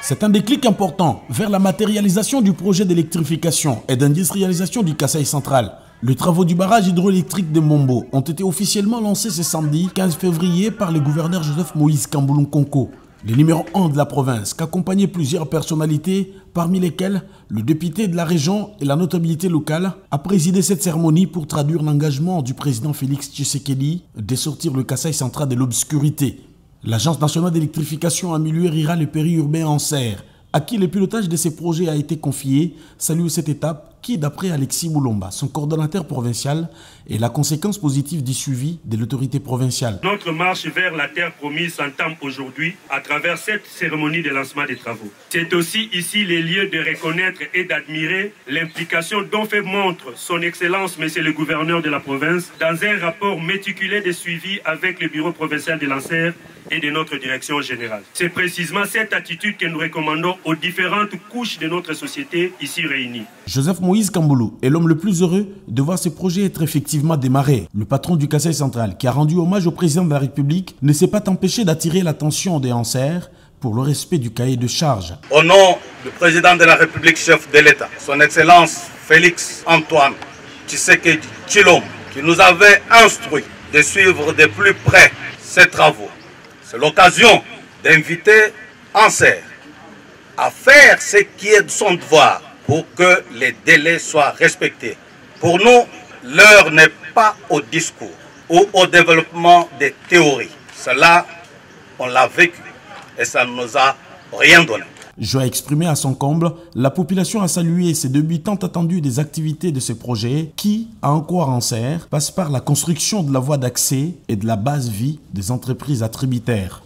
C'est un déclic important vers la matérialisation du projet d'électrification et d'industrialisation du Kasaï central. Les travaux du barrage hydroélectrique de Mombo ont été officiellement lancés ce samedi 15 février par le gouverneur Joseph Moïse Kamboulou Konko, le numéro 1 de la province, qu'accompagnaient plusieurs personnalités, parmi lesquelles le député de la région et la notabilité locale, a présidé cette cérémonie pour traduire l'engagement du président Félix Tshisekedi de sortir le Kasaï central de l'obscurité. L'Agence nationale d'électrification a Rira le périurbain en serre, à qui le pilotage de ces projets a été confié, salue cette étape qui, d'après Alexis Boulomba, son coordonnateur provincial, est la conséquence positive du suivi de l'autorité provinciale. Notre marche vers la terre promise s'entame aujourd'hui à travers cette cérémonie de lancement des travaux. C'est aussi ici les lieux de reconnaître et d'admirer l'implication dont fait montre son Excellence, Monsieur le gouverneur de la province, dans un rapport méticuleux de suivi avec le bureau provincial de l'ANSER et de notre direction générale. C'est précisément cette attitude que nous recommandons aux différentes couches de notre société ici réunies. Joseph Moïse Kamboulou est l'homme le plus heureux de voir ce projet être effectivement démarré. Le patron du Kasaï central, qui a rendu hommage au président de la République, ne s'est pas empêché d'attirer l'attention des Anser pour le respect du cahier de charge. Au nom du président de la République, chef de l'État, son Excellence Félix Antoine Tshisekedi Tshilombo, qui nous avait instruit de suivre de plus près ces travaux. C'est l'occasion d'inviter Anser à faire ce qui est de son devoir pour que les délais soient respectés. Pour nous, l'heure n'est pas au discours ou au développement des théories. Cela, on l'a vécu et ça ne nous a rien donné. Joie exprimée à son comble, la population a salué ces débuts tant attendus des activités de ce projet qui, à en croire Anser, passe par la construction de la voie d'accès et de la base vie des entreprises attributaires.